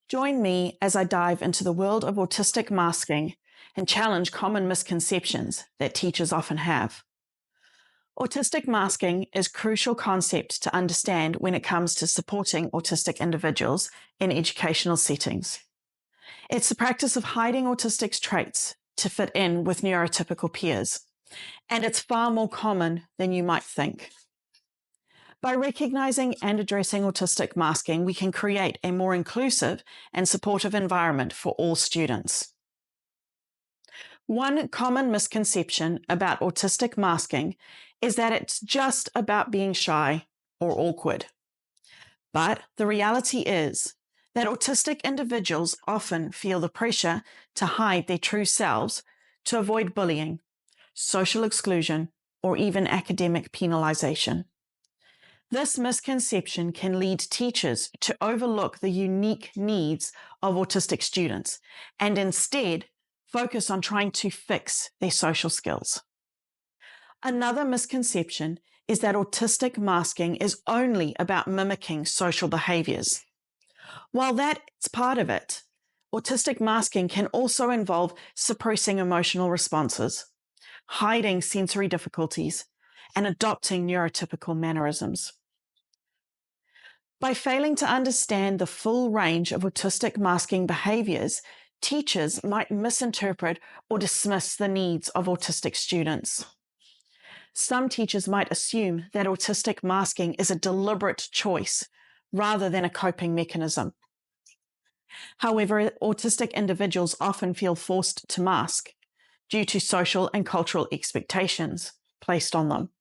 Join me as I dive into the world of autistic masking and challenge common misconceptions that teachers often have. Autistic masking is a crucial concept to understand when it comes to supporting autistic individuals in educational settings. It's the practice of hiding autistic traits to fit in with neurotypical peers, and it's far more common than you might think. By recognizing and addressing autistic masking, we can create a more inclusive and supportive environment for all students. One common misconception about autistic masking is that it's just about being shy or awkward. But the reality is that autistic individuals often feel the pressure to hide their true selves to avoid bullying, social exclusion, or even academic penalization. This misconception can lead teachers to overlook the unique needs of autistic students and instead focus on trying to fix their social skills. Another misconception is that autistic masking is only about mimicking social behaviors. While that's part of it, autistic masking can also involve suppressing emotional responses, hiding sensory difficulties, and adopting neurotypical mannerisms. By failing to understand the full range of autistic masking behaviors, teachers might misinterpret or dismiss the needs of autistic students. Some teachers might assume that autistic masking is a deliberate choice rather than a coping mechanism. However, autistic individuals often feel forced to mask due to social and cultural expectations placed on them.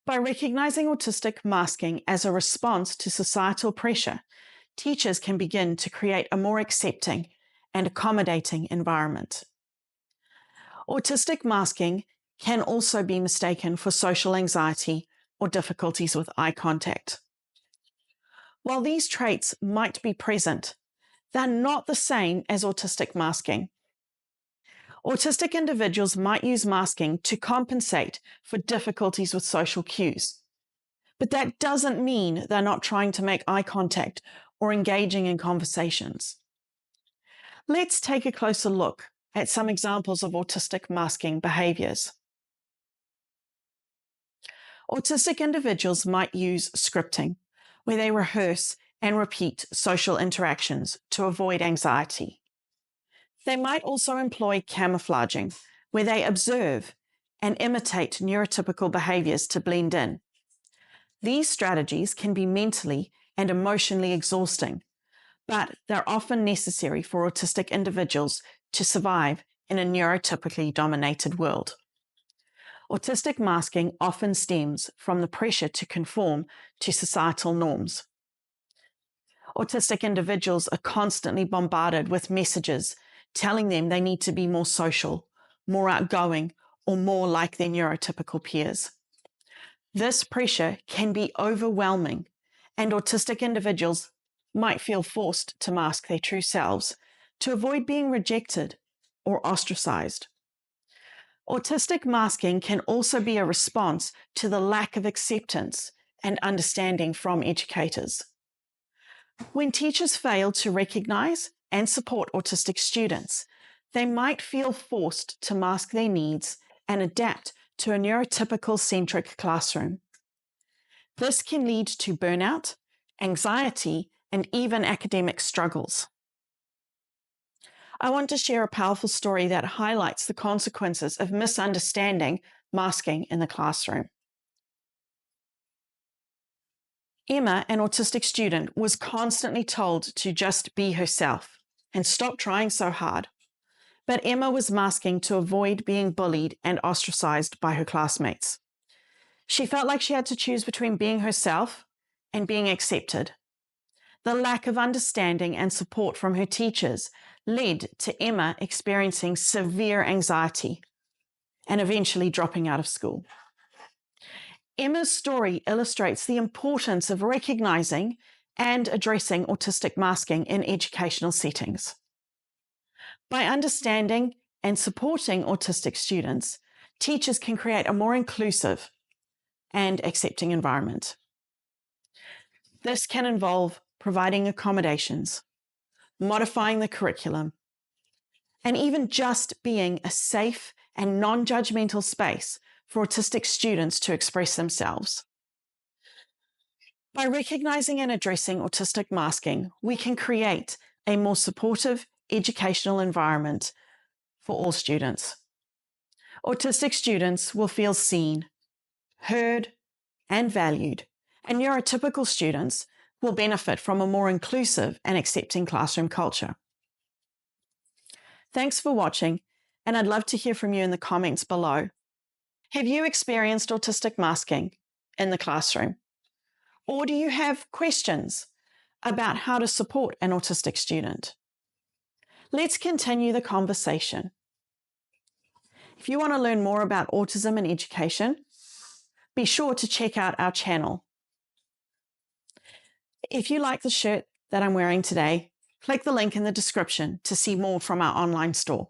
By recognizing autistic masking as a response to societal pressure, teachers can begin to create a more accepting and accommodating environment. Autistic masking can also be mistaken for social anxiety or difficulties with eye contact. While these traits might be present, they're not the same as autistic masking. Autistic individuals might use masking to compensate for difficulties with social cues, but that doesn't mean they're not trying to make eye contact or engaging in conversations. Let's take a closer look at some examples of autistic masking behaviors. Autistic individuals might use scripting, where they rehearse and repeat social interactions to avoid anxiety. They might also employ camouflaging, where they observe and imitate neurotypical behaviors to blend in. These strategies can be mentally and emotionally exhausting, but they're often necessary for autistic individuals to survive in a neurotypically dominated world. Autistic masking often stems from the pressure to conform to societal norms. Autistic individuals are constantly bombarded with messages telling them they need to be more social, more outgoing, or more like their neurotypical peers. This pressure can be overwhelming, and autistic individuals might feel forced to mask their true selves to avoid being rejected or ostracized. Autistic masking can also be a response to the lack of acceptance and understanding from educators. When teachers fail to recognize and support autistic students, they might feel forced to mask their needs and adapt to a neurotypical-centric classroom. This can lead to burnout, anxiety, and even academic struggles. I want to share a powerful story that highlights the consequences of misunderstanding masking in the classroom. Emma, an autistic student, was constantly told to just be herself and stop trying so hard. But Emma was masking to avoid being bullied and ostracized by her classmates. She felt like she had to choose between being herself and being accepted. The lack of understanding and support from her teachers led to Emma experiencing severe anxiety and eventually dropping out of school. Emma's story illustrates the importance of recognizing and addressing autistic masking in educational settings. By understanding and supporting autistic students, teachers can create a more inclusive and accepting environment. This can involve providing accommodations, modifying the curriculum, and even just being a safe and non-judgmental space for autistic students to express themselves. By recognizing and addressing autistic masking, we can create a more supportive educational environment for all students. Autistic students will feel seen, heard, and valued, and neurotypical students will benefit from a more inclusive and accepting classroom culture. Thanks for watching, and I'd love to hear from you in the comments below. Have you experienced autistic masking in the classroom? Or do you have questions about how to support an autistic student? Let's continue the conversation. If you want to learn more about autism and education, be sure to check out our channel. If you like the shirt that I'm wearing today, click the link in the description to see more from our online store.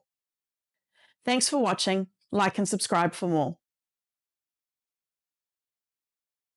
Thanks for watching. Like and subscribe for more.